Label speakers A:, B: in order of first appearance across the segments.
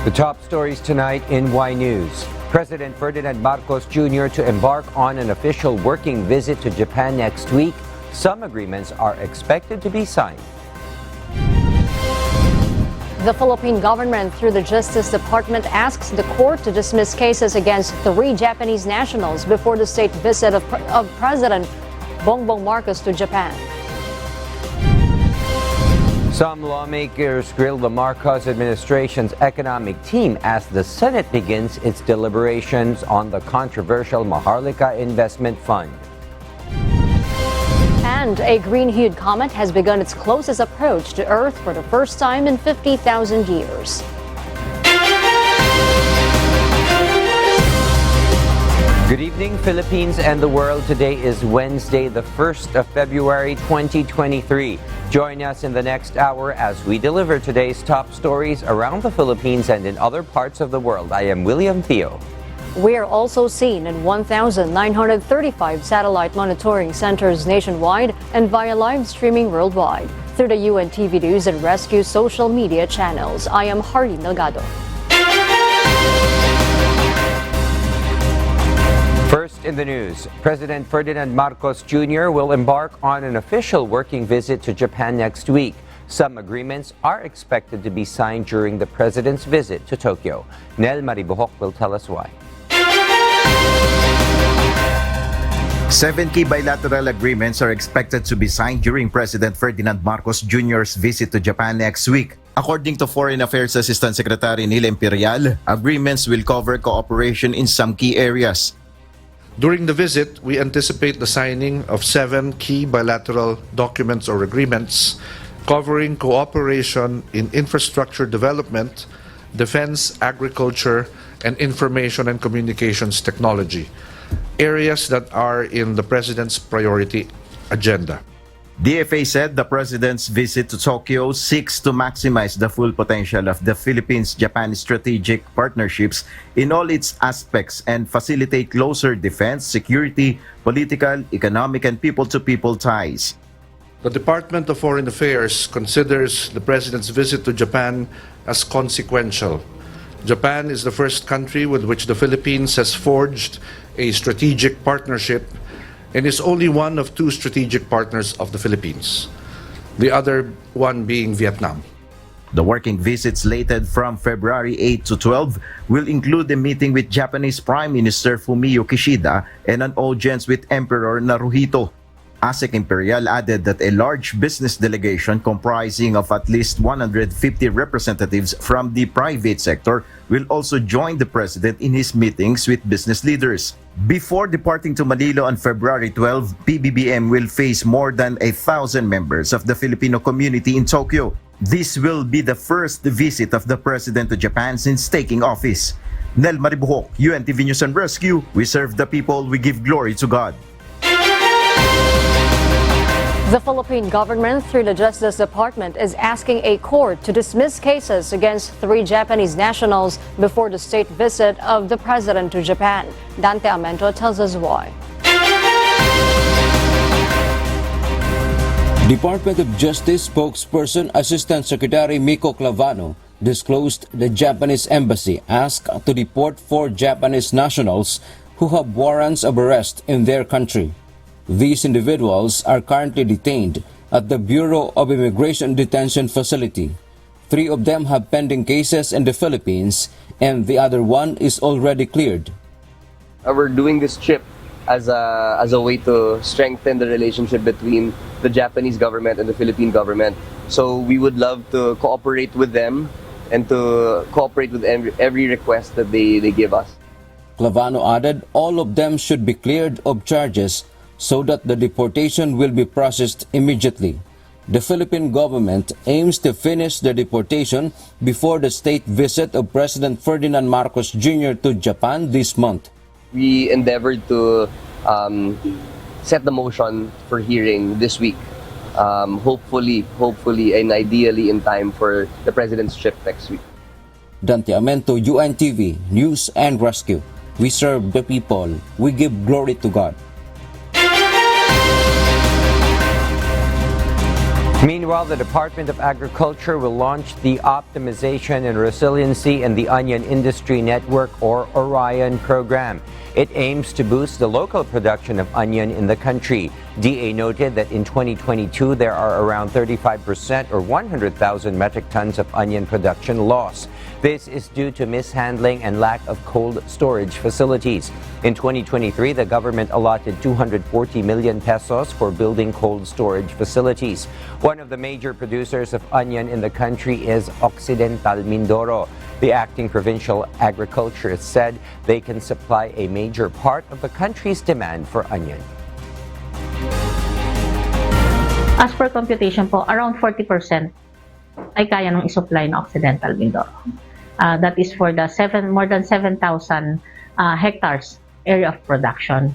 A: The top stories tonight in Y News. President Ferdinand Marcos Jr. to embark on an official working visit to Japan next week. Some agreements are expected to be signed.
B: The Philippine government, through the Justice Department, asks the court to dismiss cases against 3 Japanese nationals before the state visit of President Bongbong Marcos to Japan.
A: Some lawmakers grilled the Marcos administration's economic team as the Senate begins its deliberations on the controversial Maharlika Investment Fund.
B: And a green-hued comet has begun its closest approach to Earth for the first time in 50,000 years.
A: Good evening, Philippines and the world. Today is Wednesday, the 1st of February, 2023. Join us in the next hour as we deliver today's top stories around the Philippines and in other parts of the world. I am William Theo.
B: We are also seen in 1,935 satellite monitoring centers nationwide and via live streaming worldwide through the UNTV News and Rescue social media channels. I am Harley Delgado.
A: First in the news, President Ferdinand Marcos Jr. will embark on an official working visit to Japan next week. Some agreements are expected to be signed during the president's visit to Tokyo. Nel Maribohok will tell us why.
C: 7 key bilateral agreements are expected to be signed during President Ferdinand Marcos Jr.'s visit to Japan next week. According to Foreign Affairs Assistant Secretary Neil Imperial, agreements will cover cooperation in some key areas.
D: During the visit, we anticipate the signing of 7 key bilateral documents or agreements covering cooperation in infrastructure development, defense, agriculture, and information and communications technology, areas that are in the President's priority agenda.
C: DFA said the President's visit to Tokyo seeks to maximize the full potential of the Philippines-Japan strategic partnerships in all its aspects and facilitate closer defense, security, political, economic, and people-to-people ties.
D: The Department of Foreign Affairs considers the President's visit to Japan as consequential. Japan is the first country with which the Philippines has forged a strategic partnership and is only one of 2 strategic partners of the Philippines, the other one being Vietnam.
C: The working visit slated from February 8 to 12 will include a meeting with Japanese Prime Minister Fumio Kishida and an audience with Emperor Naruhito. ASEC Imperial added that a large business delegation comprising of at least 150 representatives from the private sector will also join the President in his meetings with business leaders. Before departing to Manila on February 12, PBBM will face more than 1,000 members of the Filipino community in Tokyo. This will be the first visit of the President to Japan since taking office. Nel Maribohok, UNTV News and Rescue. We serve the people, we give glory to God.
B: The Philippine government, through the Justice Department, is asking a court to dismiss cases against 3 Japanese nationals before the state visit of the president to Japan. Dante Amento tells us why.
E: Department of Justice spokesperson Assistant Secretary Miko Clavano disclosed the Japanese embassy asked to deport 4 Japanese nationals who have warrants of arrest in their country. These individuals are currently detained at the Bureau of Immigration Detention Facility. 3 of them have pending cases in the Philippines and the other one is already cleared.
F: We're doing this trip as a way to strengthen the relationship between the Japanese government and the Philippine government. So we would love to cooperate with them and to cooperate with every request that they give us.
E: Clavano added all of them should be cleared of charges so that the deportation will be processed immediately. The Philippine government aims to finish the deportation before the state visit of President Ferdinand Marcos Jr. to Japan this month.
F: We endeavored to set the motion for hearing this week, hopefully and ideally in time for the President's trip next week.
E: Dante Amento, UNTV, News and Rescue. We serve the people. We give glory to God.
A: Meanwhile, Meanwhile, the Department of Agriculture will launch the Optimization and Resiliency in the Onion Industry Network, or Orion Program. It aims to boost the local production of onion in the country. DA noted that in 2022, there are around 35% or 100,000 metric tons of onion production loss. This is due to mishandling and lack of cold storage facilities. In 2023, the government allotted 240 million pesos for building cold storage facilities. One of the major producers of onion in the country is Occidental Mindoro. The acting provincial agriculturist said they can supply a major part of the country's demand for onion.
G: As per computation po, around 40% ay kaya nung isupply ng Occidental Mindoro. That is for the more than 7,000 hectares area of production.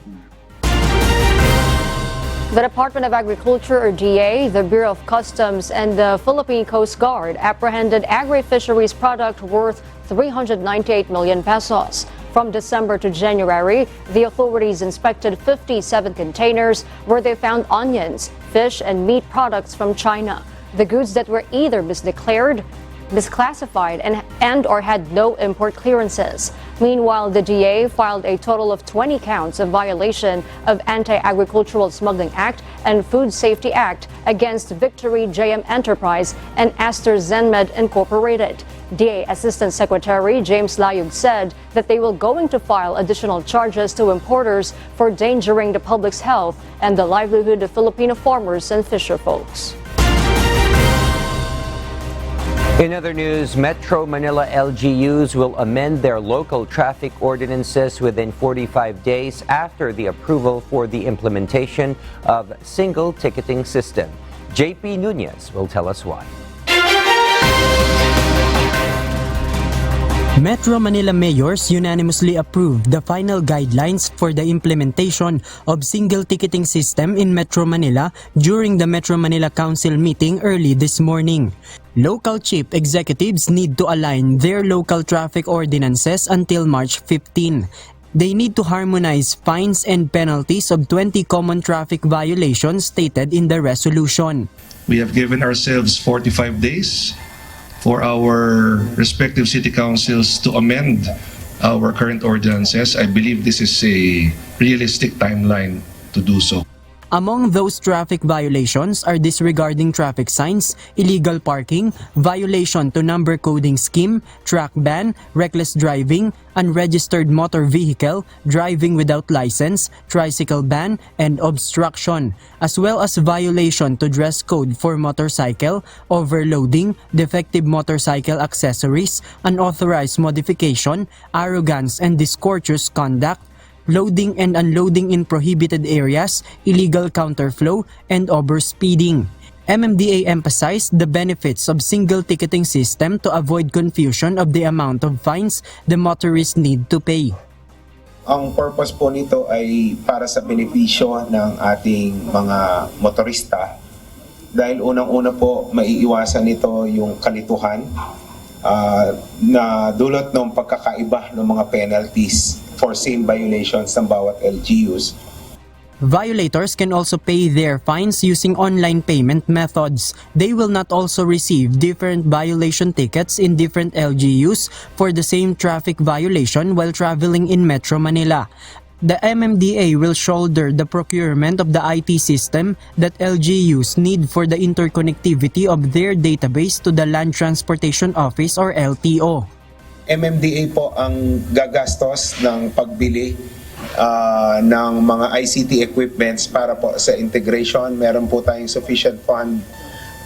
B: The Department of Agriculture, or DA, the Bureau of Customs, and the Philippine Coast Guard apprehended agri-fisheries product worth 398 million pesos. From December to January, the authorities inspected 57 containers where they found onions, fish, and meat products from China. The goods that were either misdeclared, misclassified, and or had no import clearances. Meanwhile, the DA filed a total of 20 counts of violation of Anti-Agricultural Smuggling Act and Food Safety Act against Victory JM Enterprise and Aster Zenmed Incorporated. DA Assistant Secretary James Layug said that they will going to file additional charges to importers for endangering the public's health and the livelihood of Filipino farmers and fisherfolks.
A: In other news, Metro Manila LGUs will amend their local traffic ordinances within 45 days after the approval for the implementation of single ticketing system. JP Nunez will tell us why.
H: Metro Manila mayors unanimously approved the final guidelines for the implementation of single ticketing system in Metro Manila during the Metro Manila Council meeting early this morning. Local chief executives need to align their local traffic ordinances until March 15. They need to harmonize fines and penalties of 20 common traffic violations stated in the resolution.
I: We have given ourselves 45 days for our respective city councils to amend our current ordinances. I believe this is a realistic timeline to do so.
H: Among those traffic violations are disregarding traffic signs, illegal parking, violation to number coding scheme, track ban, reckless driving, unregistered motor vehicle, driving without license, tricycle ban, and obstruction, as well as violation to dress code for motorcycle, overloading, defective motorcycle accessories, unauthorized modification, arrogance and discourteous conduct, loading and unloading in prohibited areas, illegal counterflow, and overspeeding. MMDA emphasized the benefits of single ticketing system to avoid confusion of the amount of fines the motorists need to pay.
J: Ang purpose po nito ay para sa benepisyo ng ating mga motorista dahil unang-una po maiiwasan nito yung kalituhan na dulot ng pagkakaiba ng mga penalties for same violations ng bawat LGUs.
H: Violators can also pay their fines using online payment methods. They will not also receive different violation tickets in different LGUs for the same traffic violation while traveling in Metro Manila. The MMDA will shoulder the procurement of the IT system that LGUs need for the interconnectivity of their database to the Land Transportation Office or LTO.
J: MMDA po ang gagastos ng pagbili ng mga ICT equipments para po sa integration. Meron po tayong sufficient fund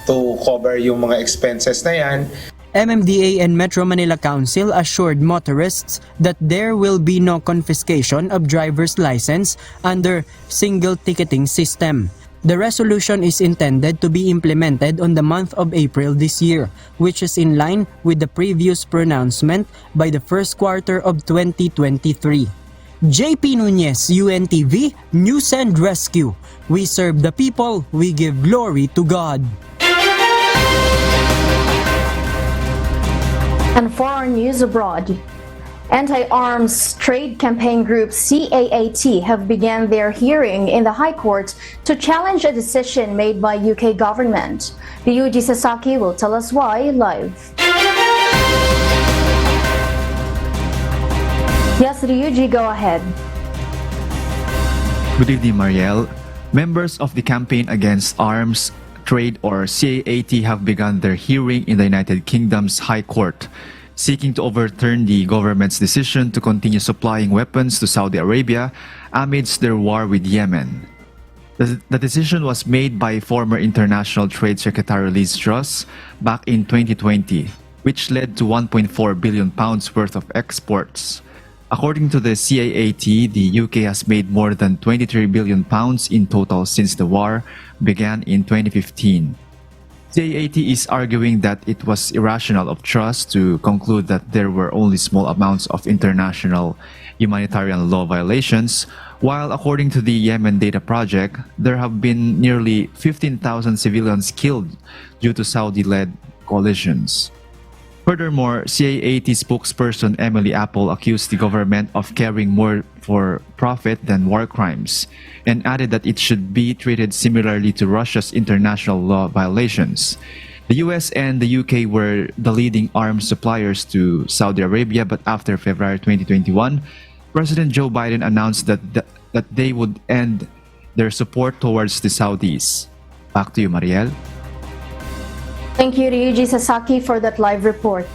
J: to cover yung mga expenses na yan.
H: MMDA and Metro Manila Council assured motorists that there will be no confiscation of driver's license under single ticketing system. The resolution is intended to be implemented on the month of April this year, which is in line with the previous pronouncement by the first quarter of 2023. JP Nunez, UNTV, News and Rescue. We serve the people, we give glory to God.
G: And for our news abroad,
K: Anti-arms trade campaign group CAAT have begun their hearing in the High Court to challenge a decision made by UK government. Ryuji Sasaki will tell us why live. Yes, Ryuji, go ahead.
L: Good evening, Marielle. Members of the Campaign Against Arms Trade, or CAAT, have begun their hearing in the United Kingdom's High Court, seeking to overturn the government's decision to continue supplying weapons to Saudi Arabia amidst their war with Yemen. The decision was made by former International Trade Secretary Liz Truss back in 2020, which led to £1.4 billion worth of exports. According to the CAAT, the UK has made more than £23 billion in total since the war began in 2015. CAAT is arguing that it was irrational of Truss to conclude that there were only small amounts of international humanitarian law violations, while according to the Yemen Data Project, there have been nearly 15,000 civilians killed due to Saudi-led coalitions. Furthermore, CAAT spokesperson Emily Apple accused the government of caring more for profit than war crimes, and added that it should be treated similarly to Russia's international law violations. The US and the UK were the leading arms suppliers to Saudi Arabia, but after February 2021, President Joe Biden announced that they would end their support towards the Saudis. Back to you, Marielle.
K: Thank you, Ryuji Sasaki, for that live report.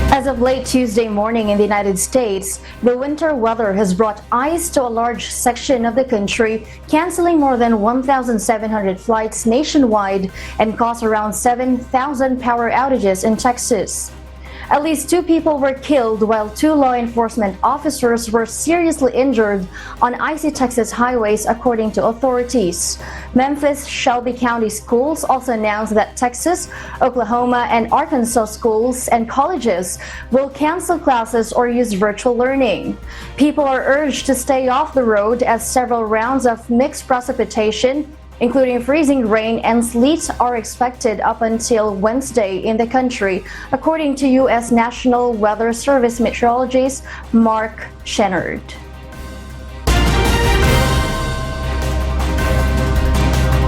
K: As of late Tuesday morning in the United States, the winter weather has brought ice to a large section of the country, canceling more than 1,700 flights nationwide and caused around 7,000 power outages in Texas. At least 2 people were killed while 2 law enforcement officers were seriously injured on icy Texas highways, according to authorities. Memphis Shelby County schools also announced that Texas, Oklahoma, and Arkansas schools and colleges will cancel classes or use virtual learning. People are urged to stay off the road as several rounds of mixed precipitation, including freezing rain and sleet, are expected up until Wednesday in the country, according to U.S. National Weather Service meteorologist Mark Shennard.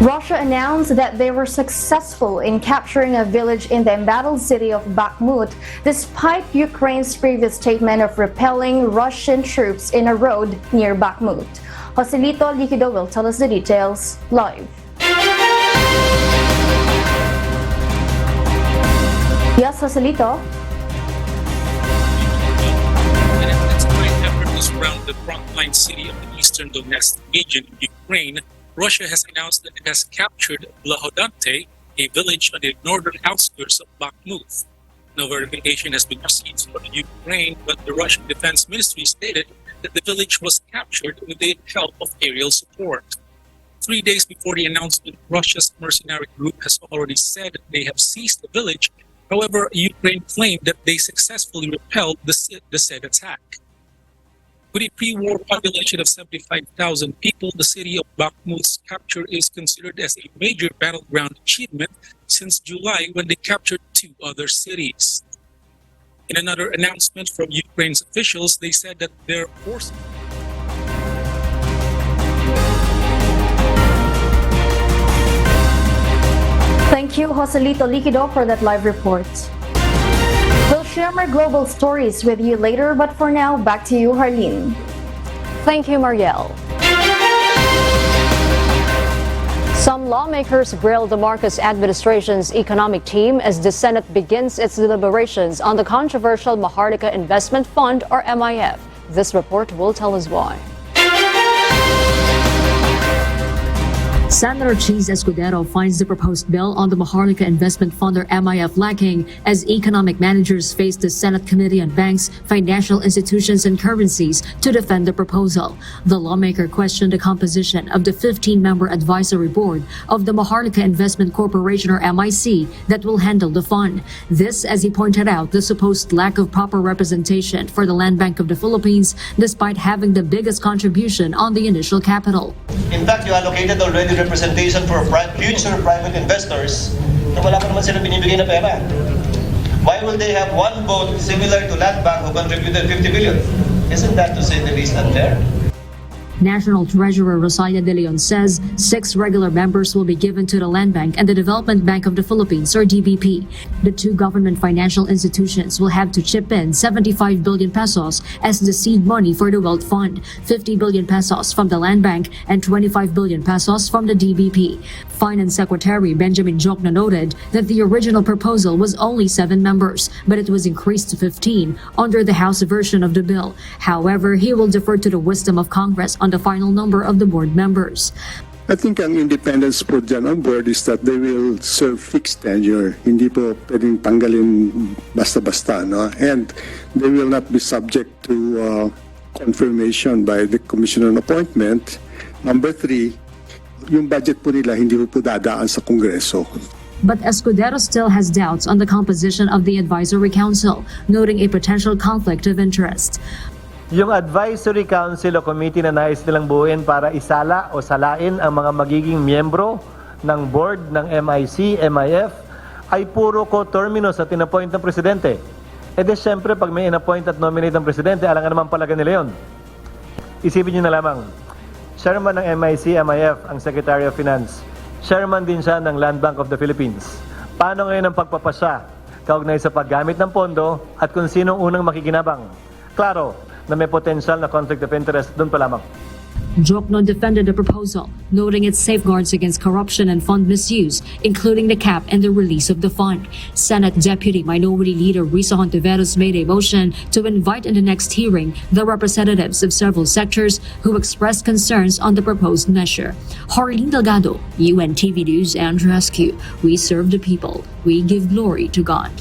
K: Russia announced that they were successful in capturing a village in the embattled city of Bakhmut, despite Ukraine's previous statement of repelling Russian troops in a road near Bakhmut. Joselito Liquido will tell us the details live. Yes, Joselito.
M: In an intensified effort to surround the frontline city of the eastern Donetsk region in Ukraine, Russia has announced that it has captured Blahodante, a village on the northern outskirts of Bakhmut. No verification has been received from Ukraine, but the Russian Defense Ministry stated that the village was captured with the help of aerial support. 3 days before the announcement, Russia's mercenary group has already said they have seized the village. However, Ukraine claimed that they successfully repelled the said attack. With a pre-war population of 75,000 people, the city of Bakhmut's capture is considered as a major battleground achievement since July, when they captured 2 other cities. In another announcement from Ukraine's officials, they said that their forces...
K: Thank you, Joselito Liquido, for that live report. We'll share more global stories with you later, but for now, back to you, Harleen.
B: Thank you, Marielle. Some lawmakers grilled the Marcos administration's economic team as the Senate begins its deliberations on the controversial Maharlika Investment Fund, or MIF. This report will tell us why.
N: Senator Cheese Escudero finds the proposed bill on the Maharlika Investment Fund, or MIF, lacking as economic managers face the Senate Committee on Banks, Financial Institutions and Currencies to defend the proposal. The lawmaker questioned the composition of the 15-member advisory board of the Maharlika Investment Corporation, or MIC, that will handle the fund. This, as he pointed out, the supposed lack of proper representation for the Land Bank of the Philippines, despite having the biggest contribution on the initial capital.
O: In fact, you allocated already representation for future private investors na wala pa naman sila binibigay na pera. Why will they have one vote similar to Land Bank who contributed 50 billion? Isn't that, to say the least, unfair?
N: National Treasurer Rosaya De Leon says 6 regular members will be given to the Land Bank and the Development Bank of the Philippines, or DBP. The 2 government financial institutions will have to chip in 75 billion pesos as the seed money for the Wealth Fund, 50 billion pesos from the Land Bank, and 25 billion pesos from the DBP. Finance Secretary Benjamin Jokna noted that the original proposal was only 7 members, but it was increased to 15 under the House version of the bill. However, he will defer to the wisdom of Congress on the final number of the board members.
P: I think ang independence po dyan on board is that they will serve fixed tenure. Hindi po pwedeng tanggalin basta-basta. No? And they will not be subject to confirmation by the Commission on Appointment. Number 3, yung budget po nila hindi po dadaan sa Kongreso.
N: But Escudero still has doubts on the composition of the Advisory Council, noting a potential conflict of interest.
Q: Yung Advisory Council o committee na nais nilang buuin para isala o salain ang mga magiging miyembro ng board ng MIC, MIF ay puro co-terminus at inappoint ng presidente. E de syempre pag may inappoint at nominate ng presidente, alangan naman palaga nila yun. Isipin nyo na lamang, chairman ng MIC, MIF ang Secretary of Finance. Chairman din siya ng Land Bank of the Philippines. Paano ngayon ang pagpapasya kaugnay sa paggamit ng pondo at kung sinong unang makikinabang? Klaro na may potential na conflict of interest doon pa lamang.
N: Jokno defended the proposal, noting its safeguards against corruption and fund misuse, including the cap and the release of the fund. Senate Deputy Minority Leader Risa Hontiveros made a motion to invite in the next hearing the representatives of several sectors who expressed concerns on the proposed measure. Harleen Delgado, UNTV News and Rescue. We serve the people. We give glory to God.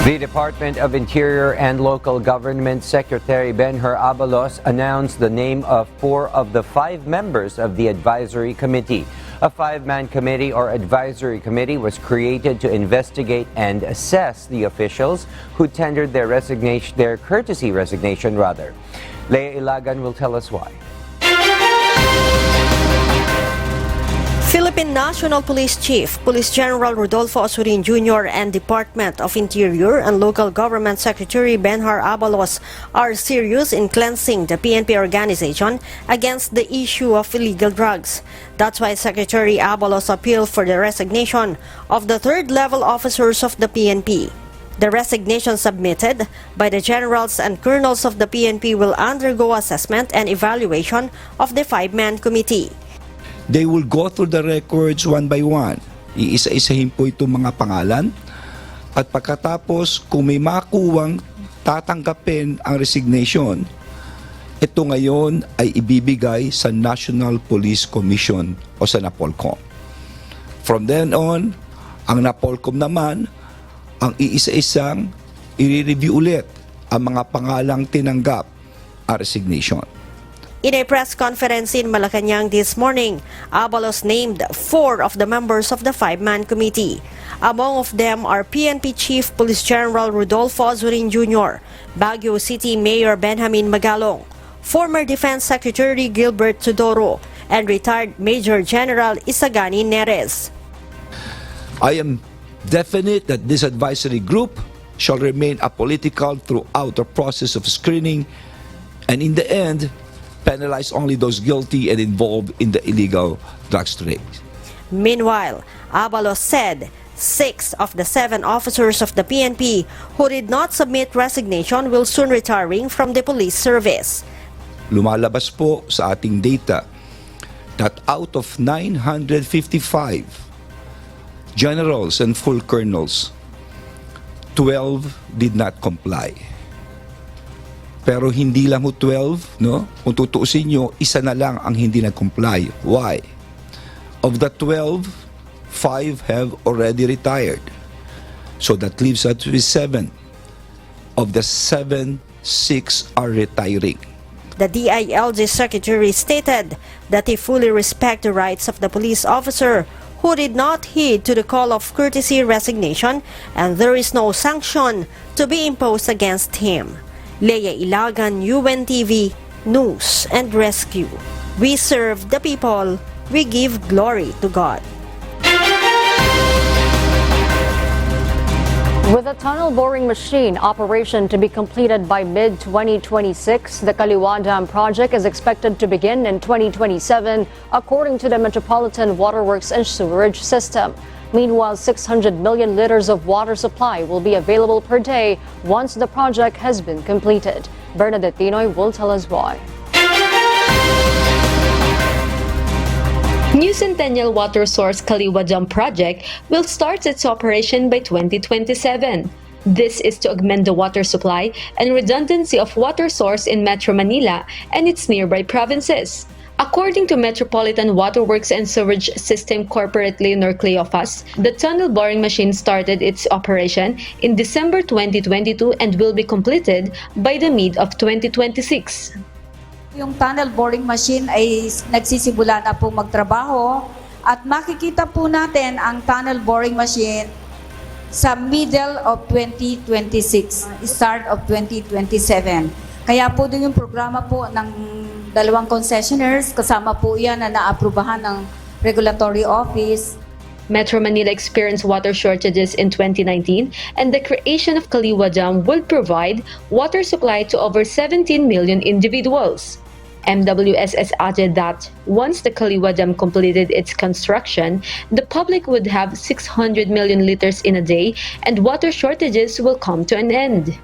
A: The Department of Interior and Local Government Secretary Benhur Abalos announced the name of 4 of the 5 members of the advisory committee. A 5-man committee or advisory committee was created to investigate and assess the officials who tendered their courtesy resignation. Leia Ilagan will tell us why.
R: Philippine National Police Chief, Police General Rodolfo Asurin Jr. and Department of Interior and Local Government Secretary Benhur Abalos are serious in cleansing the PNP organization against the issue of illegal drugs. That's why Secretary Abalos appealed for the resignation of the third-level officers of the PNP. The resignation submitted by the generals and colonels of the PNP will undergo assessment and evaluation of the 5-man committee.
S: They will go through the records one by one. Iisa-isahin po itong mga pangalan. At pagkatapos, kung may makuwang tatanggapin ang resignation, ito ngayon ay ibibigay sa National Police Commission o sa NAPOLCOM. From then on, ang NAPOLCOM naman, ang iisa-isang i-review ulit ang mga pangalang tinanggap ang resignation.
R: In a press conference in Malacanang this morning, Abalos named 4 of the members of the 5-man committee. Among of them are PNP Chief Police General Rodolfo Asurin Jr., Baguio City Mayor Benjamin Magalong, former Defense Secretary Gilbert Tudoro, and retired Major General Isagani Neres.
S: I am definite that this advisory group shall remain apolitical throughout the process of screening and in the end, penalize only those guilty and involved in the illegal drugs trade.
R: Meanwhile, Abalos said 6 of the 7 officers of the PNP who did not submit resignation will soon retiring from the police service.
S: Lumalabas po sa ating data that out of 955 generals and full colonels, 12 did not comply. Pero hindi lang ho 12, no? Kung tutuusin nyo, isa na lang ang hindi nag-comply. Why? Of the 12, 5 have already retired. So that leaves us with 7. Of the 7, 6 are retiring.
R: The DILG Secretary stated that he fully respects the rights of the police officer who did not heed to the call of courtesy resignation and there is no sanction to be imposed against him. Leia Ilagan, UNTV, News and Rescue. We serve the people. We give glory to God.
B: With a tunnel boring machine operation to be completed by mid-2026, the Kaliwa Dam project is expected to begin in 2027, according to the Metropolitan Waterworks and Sewerage System. Meanwhile, 600 million liters of water supply will be available per day once the project has been completed. Bernadette Tinoy will tell us why.
T: New Centennial Water Source Kaliwa Dam project will start its operation by 2027. This is to augment the water supply and redundancy of water source in Metro Manila and its nearby provinces. According to Metropolitan Waterworks and Sewerage System corporately Norcleofas, the tunnel boring machine started its operation in December 2022 and will be completed by the mid of 2026.
U: Yung tunnel boring machine ay nagsisimula na po magtrabaho at makikita po natin ang tunnel boring machine sa middle of 2026, start of 2027. Kaya po din yung programa po ng dalawang concessionaires, kasama po yan na naaprubahan ng regulatory office.
T: Metro Manila experienced water shortages in 2019, and the creation of Kaliwa Dam will provide water supply to over 17 million individuals. MWSS added that once the Kaliwa Dam completed its construction, the public would have 600 million liters in a day and water shortages will come to an end.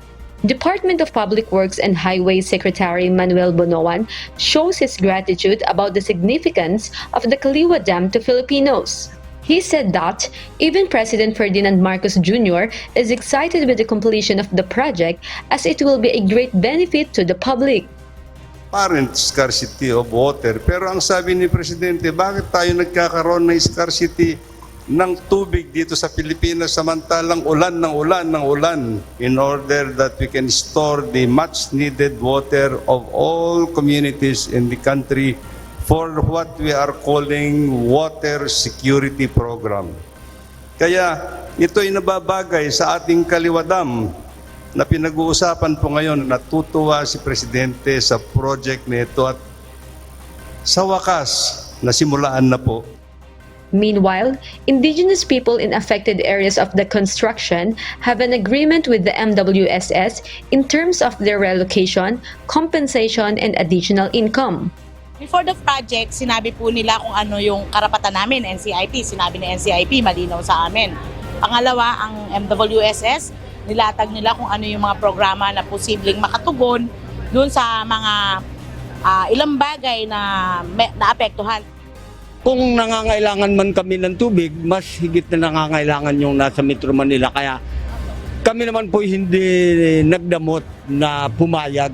T: Department of Public Works and Highways Secretary Manuel Bonoan shows his gratitude about the significance of the Kaliwa Dam to Filipinos. He said that even President Ferdinand Marcos Jr. is excited with the completion of the project as it will be a great benefit to the public.
V: Apparent scarcity of water. Pero ang sabi ni Presidente, bakit tayo nagkakaroon ng scarcity ng tubig dito sa Pilipinas samantalang ulan ng ulan ng ulan in order that we can store the much needed water of all communities in the country for what we are calling water security program. Kaya ito ay nababagay sa ating Kaliwa Dam na pinag-uusapan po ngayon. Natutuwa si Presidente sa project nito at sa wakas nasimulaan na po.
T: Meanwhile, indigenous people in affected areas of the construction have an agreement with the MWSS in terms of their relocation, compensation, and additional income.
W: Before the project, sinabi po nila kung ano yung karapatan namin, NCIP. Sinabi ni NCIP, malinaw sa amin. Pangalawa, ang MWSS, nilatag nila kung ano yung mga programa na posibleng makatugon dun sa mga ilang bagay na naapektuhan.
X: Kung nangangailangan man kami ng tubig, mas higit na nangangailangan yung nasa Metro Manila. Kaya kami naman po hindi nagdamot na pumayag.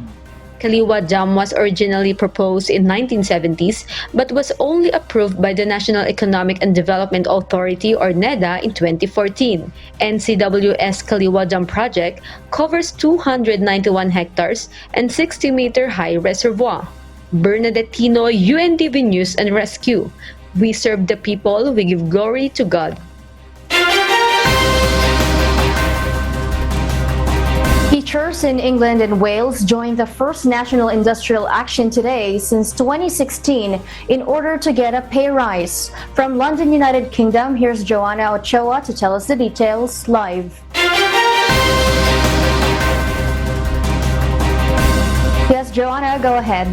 T: Kaliwa Dam was originally proposed in 1970s but was only approved by the National Economic and Development Authority or NEDA in 2014. NCWS Kaliwa Dam project covers 291 hectares and 60-meter high reservoir. Bernadette Tinoy, UNTV News and Rescue. We serve the people, we give glory to God.
K: Teachers in England and Wales joined the first national industrial action today since 2016 in order to get a pay rise. From London, United Kingdom, here's Joanna Ochoa to tell us the details live. Yes, Joanna, go ahead.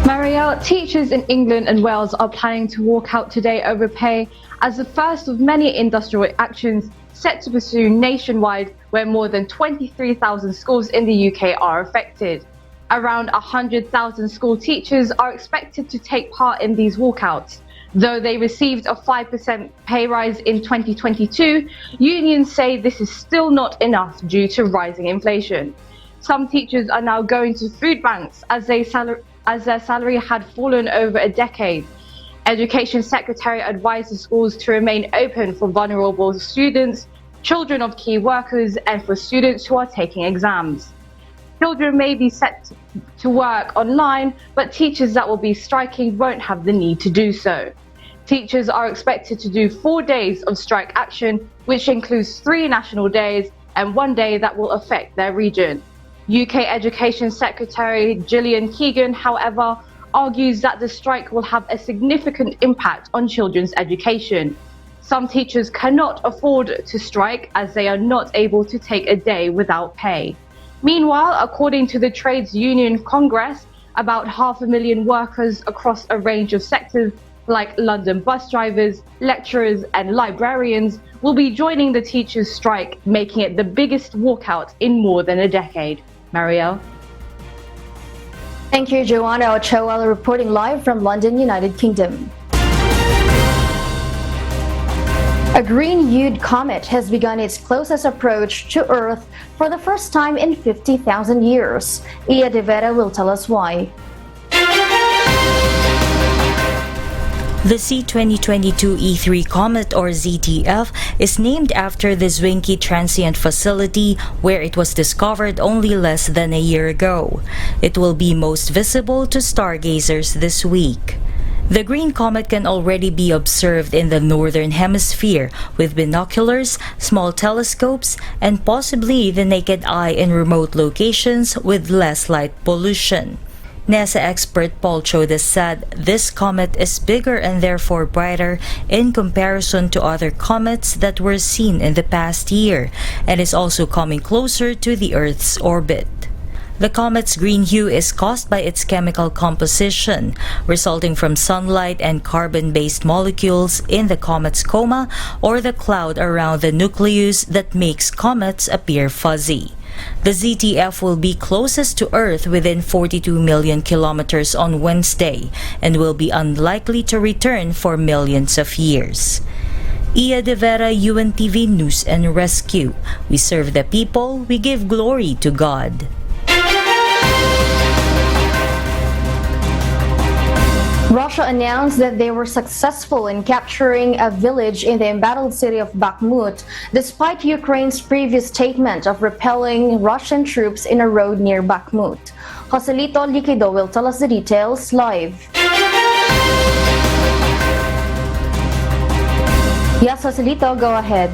Y: Marielle, teachers in England and Wales are planning to walk out today over pay as the first of many industrial actions set to pursue nationwide, where more than 23,000 schools in the UK are affected. Around 100,000 school teachers are expected to take part in these walkouts. Though they received a 5% pay rise in 2022, unions say this is still not enough due to rising inflation. Some teachers are now going to food banks as their salary had fallen over a decade. Education Secretary advised the schools to remain open for vulnerable students, children of key workers, and for students who are taking exams. Children may be set to work online, but teachers that will be striking won't have the need to do so. Teachers are expected to do 4 days of strike action, which includes 3 national days and 1 day that will affect their region. UK Education Secretary Gillian Keegan, however, argues that the strike will have a significant impact on children's education. Some teachers cannot afford to strike as they are not able to take a day without pay. Meanwhile, according to the Trades Union Congress, about 500,000 workers across a range of sectors like London bus drivers, lecturers and librarians will be joining the teachers' strike, making it the biggest walkout in more than a decade. Marielle?
K: Thank you, Joanna Ochoa, reporting live from London, United Kingdom. A green-hued comet has begun its closest approach to Earth for the first time in 50,000 years. Ia De Vera will tell us why.
C: The C2022 E3 comet, or ZTF, is named after the Zwicky Transient Facility where it was discovered only less than a year ago. It will be most visible to stargazers this week. The green comet can already be observed in the northern hemisphere with binoculars, small telescopes, and possibly the naked eye in remote locations with less light pollution. NASA expert Paul Chodes said this comet is bigger and therefore brighter in comparison to other comets that were seen in the past year, and is also coming closer to the Earth's orbit. The comet's green hue is caused by its chemical composition, resulting from sunlight and carbon-based molecules in the comet's coma, or the cloud around the nucleus that makes comets appear fuzzy. The ZTF will be closest to Earth within 42 million kilometers on Wednesday and will be unlikely to return for millions of years. Ia De Vera, UNTV News and Rescue. We serve the people, we give glory to God.
K: Russia announced that they were successful in capturing a village in the embattled city of Bakhmut, despite Ukraine's previous statement of repelling Russian troops in a road near Bakhmut. Joselito Liquido will tell us the details live. Yes, Joselito, go ahead.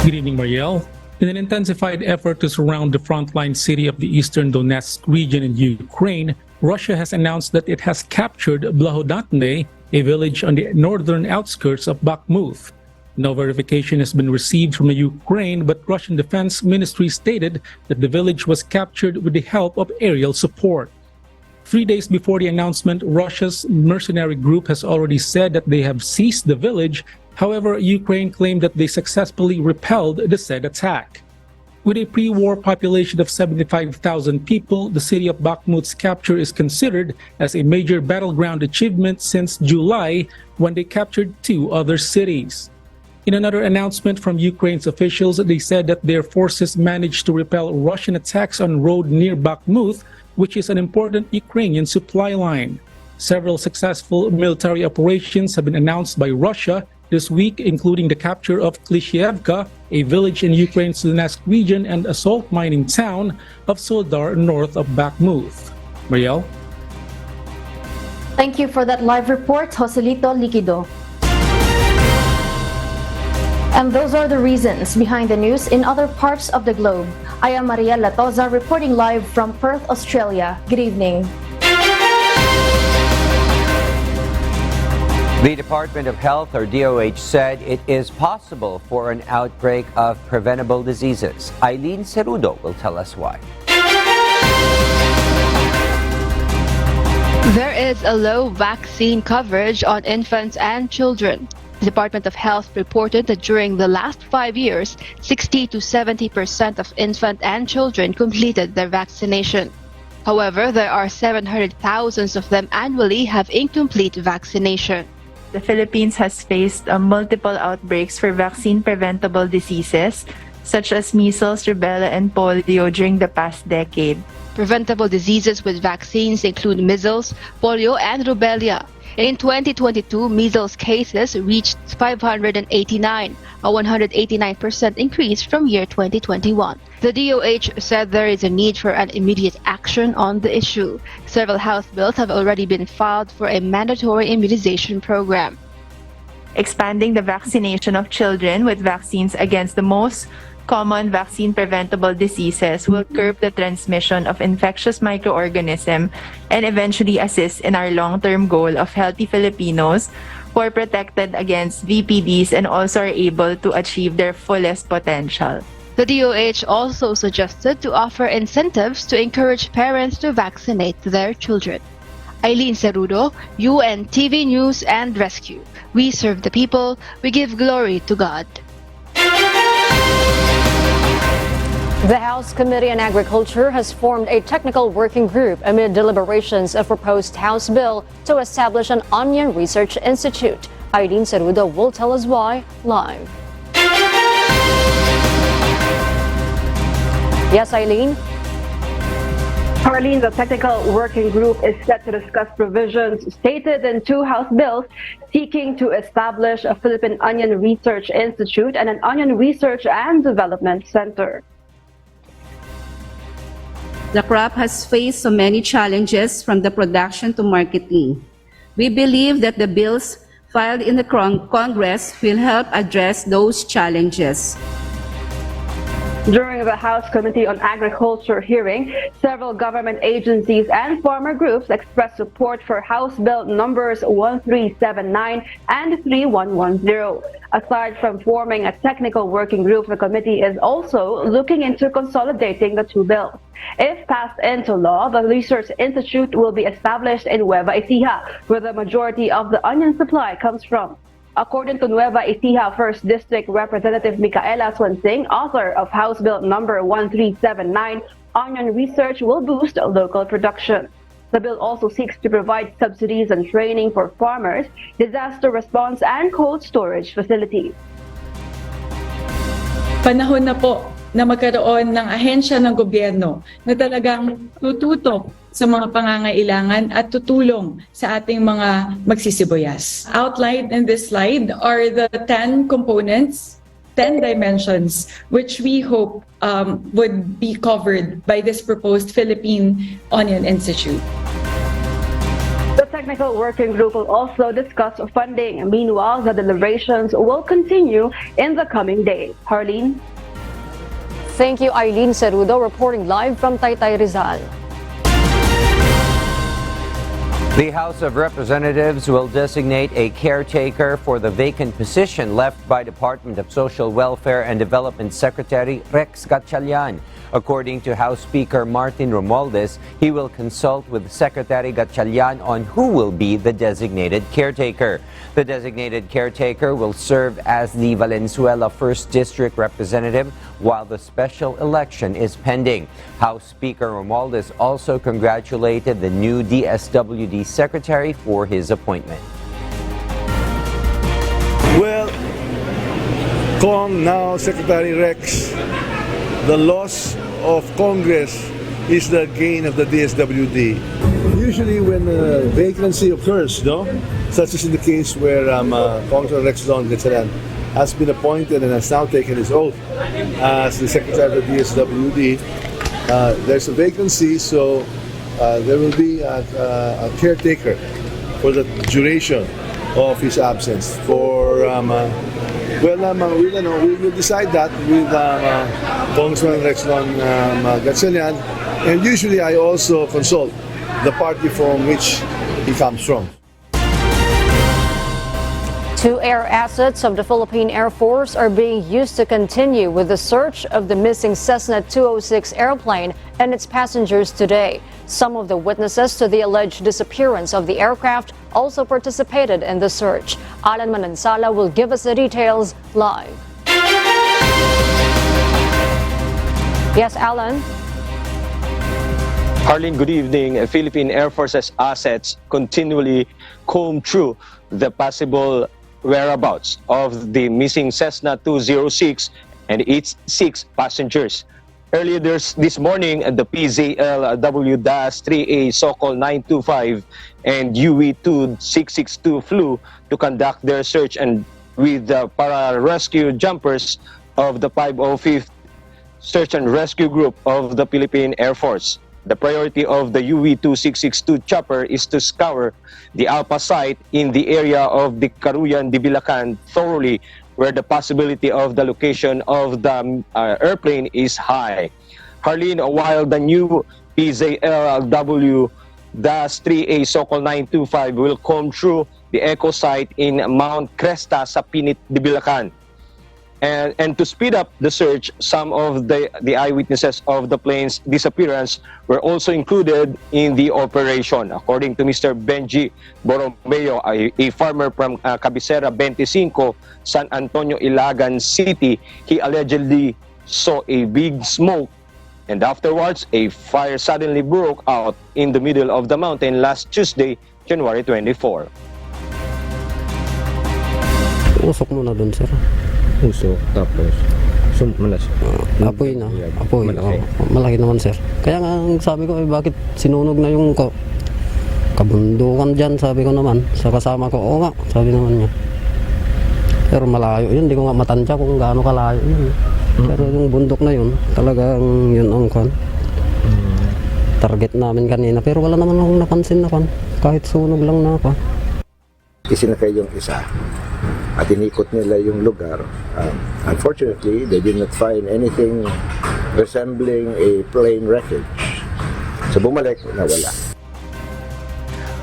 M: Good evening, Marielle. In an intensified effort to surround the frontline city of the eastern Donetsk region in Ukraine, Russia has announced that it has captured Blahodantne, a village on the northern outskirts of Bakhmut. No verification has been received from the Ukraine, but Russian Defense Ministry stated that the village was captured with the help of aerial support. 3 days before the announcement, Russia's mercenary group has already said that they have seized the village. However, Ukraine claimed that they successfully repelled the said attack. With a pre-war population of 75,000 people, the city of Bakhmut's capture is considered as a major battleground achievement since July, when they captured 2 other cities. In another announcement from Ukraine's officials, they said that their forces managed to repel Russian attacks on road near Bakhmut, which is an important Ukrainian supply line. Several successful military operations have been announced by Russia this week, including the capture of Klishchievka, a village in Ukraine's Donetsk region, and a salt mining town of Soledar north of Bakhmut. Marielle?
K: Thank you for that live report, Joselito Liquido. And those are the reasons behind the news in other parts of the globe. I am Marielle Latoza reporting live from Perth, Australia. Good evening.
A: The Department of Health, or DOH, said it is possible for an outbreak of preventable diseases. Eileen Cerudo will tell us why.
D: There is a low vaccine coverage on infants and children. The Department of Health reported that during the last 5 years, 60 to 70% of infants and children completed their vaccination. However, there are 700,000 of them annually have incomplete vaccination.
E: The Philippines has faced multiple outbreaks for vaccine-preventable diseases, such as measles, rubella, and polio during the past decade.
D: Preventable diseases with vaccines include measles, polio, and rubella. In 2022, measles cases reached 589, a 189% increase from year 2021. The DOH said there is a need for an immediate action on the issue. Several House bills have already been filed for a mandatory immunization program.
E: Expanding the vaccination of children with vaccines against the most common vaccine-preventable diseases will curb the transmission of infectious microorganisms and eventually assist in our long-term goal of healthy Filipinos for protected against VPDs and also are able to achieve their fullest potential.
D: The DOH also suggested to offer incentives to encourage parents to vaccinate their children. Eileen Cerudo, UNTV News and Rescue. We serve the people, we give glory to God.
B: The House Committee on Agriculture has formed a technical working group amid deliberations of proposed House bill to establish an onion research institute. Eileen Cerudo will tell us why live. Yes, Eileen?
F: Harleen, the technical working group is set to discuss provisions stated in two House bills seeking to establish a Philippine Onion Research Institute and an Onion Research and Development Center.
U: The crop has faced so many challenges from the production to marketing. We believe that the bills filed in the Congress will help address those challenges.
F: During the House Committee on Agriculture hearing, several government agencies and farmer groups expressed support for House Bill numbers 1379 and 3110. Aside from forming a technical working group, the committee is also looking into consolidating the two bills. If passed into law, the Research Institute will be established in Nueva Ecija, where the majority of the onion supply comes from. According to Nueva Ecija 1st District Representative Micaela Swansing, author of House Bill number 1379, onion research will boost local production. The bill also seeks to provide subsidies and training for farmers, disaster response and cold storage facilities.
G: Panahon na po na magkaroon ng ahensya ng gobyerno na talagang tututok sa mga pangangailangan at tutulong sa ating mga magsisibuyas. Outlined in this slide are the 10 components, 10 dimensions, which we hope would be covered by this proposed Philippine Onion Institute.
F: The technical working group will also discuss funding. Meanwhile, the deliberations will continue in the coming days. Harleen?
B: Thank you, Eileen Cerudo, reporting live from Taytay, Rizal.
A: The House of Representatives will designate a caretaker for the vacant position left by Department of Social Welfare and Development Secretary Rex Gatchalian. According to House Speaker Martin Romualdez, he will consult with Secretary Gatchalian on who will be the designated caretaker. The designated caretaker will serve as the Valenzuela 1st District Representative while the special election is pending. House Speaker Romualdez also congratulated the new DSWD Secretary for his appointment.
H: Well, Kong, now Secretary Rex, the loss of Congress is the gain of the DSWD. Usually when a vacancy occurs, such as in the case where Congressman Rex Don Gatchalian has been appointed and has now taken his oath as the Secretary of the DSWD, there's a vacancy, so there will be a caretaker for the duration of his absence. We will decide that with Congressman Rex Don Gatchalian, and usually I also consult the party from which he comes from.
B: Two air assets of the Philippine Air Force are being used to continue with the search of the missing Cessna 206 airplane and its passengers today. Some of the witnesses to the alleged disappearance of the aircraft also participated in the search. Alan Manansala will give us the details live. Yes, Alan?
I: Harleen, good evening. Philippine Air Force's assets continually comb through the possible whereabouts of the missing Cessna 206 and its 6 passengers. Earlier this morning, the PZL W-3A Sokol 925 and UE-2662 flew to conduct their search and with the para-rescue jumpers of the 505th Search and Rescue Group of the Philippine Air Force. The priority of the UE-2662 chopper is to scour the Alpha site in the area of the Caruyan de Bilacan thoroughly, where the possibility of the location of the airplane is high. Harleen, while the new PZLW DAS 3A Sokol 925 will comb through the echo site in Mount Cresta sa Pinit de Bulacan. And to speed up the search, some of the eyewitnesses of the plane's disappearance were also included in the operation. According to Mr. Benji Borromeo, a farmer from Cabecera 25, San Antonio, Ilagan City, he allegedly saw a big smoke, and afterwards, a fire suddenly broke out in the middle of the mountain last Tuesday, January 24.
J: Usok muna dun, sir.
L: Usok, tapos
J: apoy na. Apoy. Malaki naman, sir. Kaya nga sabi ko, bakit sinunog na yung kabundukan dyan, sabi ko naman. Sa kasama ko, oo nga, sabi naman niya. Pero malayo yun, hindi ko nga matansya kung gaano kalayo yun. Pero yung bundok na yun, talagang yun ang target namin kanina. Pero wala naman akong napansin na kahit sunog lang na ako.
L: Isinakay yung isa at inikot nila yung lugar. Unfortunately, they did not find anything resembling a plane wreckage. So bumalik, nawala.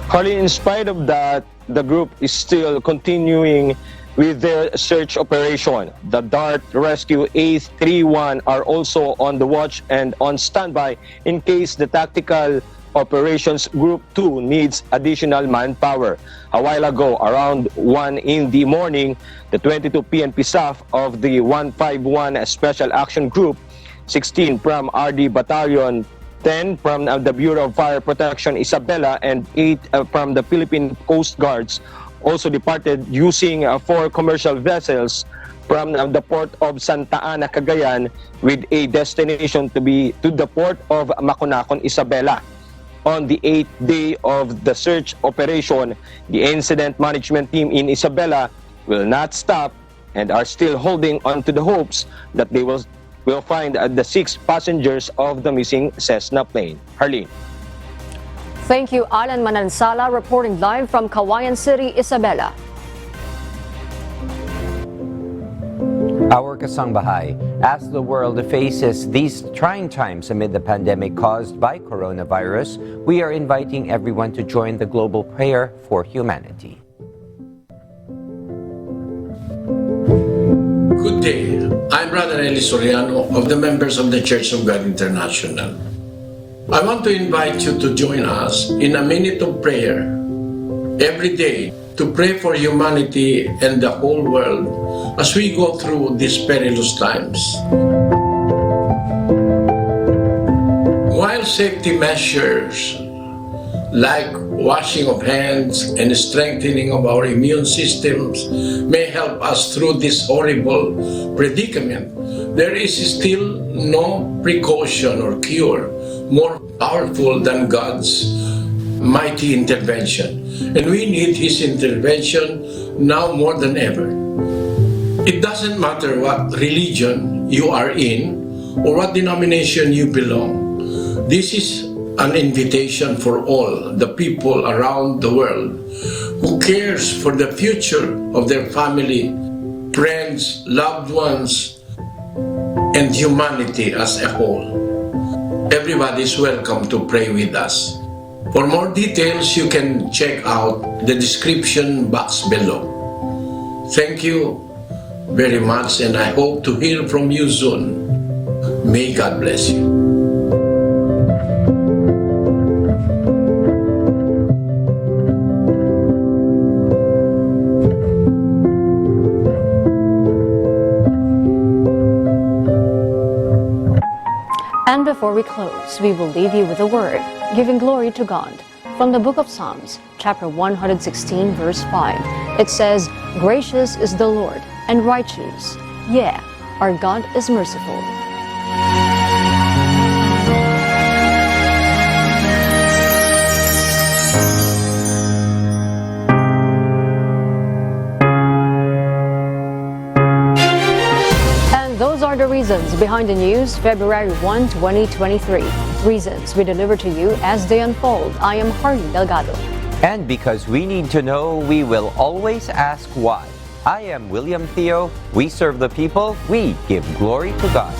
I: Harley, in spite of that, the group is still continuing with their search operation. The DART Rescue A31 are also on the watch and on standby in case the Tactical Operations Group 2 needs additional manpower. A while ago, around 1 in the morning, the 22 PNP staff of the 151 Special Action Group, 16 from RD Battalion, 10 from the Bureau of Fire Protection Isabela, and 8 from the Philippine Coast Guards also departed using 4 commercial vessels from the port of Santa Ana, Cagayan, with a destination to the port of Maconacon, Isabela. On the 8th day of the search operation, the incident management team in Isabela will not stop and are still holding on to the hopes that they will find the 6 passengers of the missing Cessna plane. Harleen.
B: Thank you, Alan Manansala, reporting live from Kawayan City, Isabela.
A: Our Kasangbahay, as the world faces these trying times amid the pandemic caused by coronavirus, we are inviting everyone to join the global prayer for humanity.
O: Good day. I'm Brother Eli Soriano of the members of the Church of God International. I want to invite you to join us in a minute of prayer every day to pray for humanity and the whole world as we go through these perilous times. While safety measures like washing of hands and strengthening of our immune systems may help us through this horrible predicament, there is still no precaution or cure more powerful than God's mighty intervention. And we need His intervention now more than ever. It doesn't matter what religion you are in or what denomination you belong. This is an invitation for all the people around the world who cares for the future of their family, friends, loved ones, and humanity as a whole. Everybody is welcome to pray with us. For more details, you can check out the description box below. Thank you very much, and I hope to hear from you soon. May God bless you.
B: And before we close, we will leave you with a word, giving glory to God. From the book of Psalms, chapter 116, verse 5, it says, "Gracious is the Lord, and righteous. Yeah, our God is merciful." Those are the reasons behind the news, February 1, 2023. Reasons we deliver to you as they unfold. I am Harley Delgado.
A: And because we need to know, we will always ask why. I am William Theo. We serve the people. We give glory to God.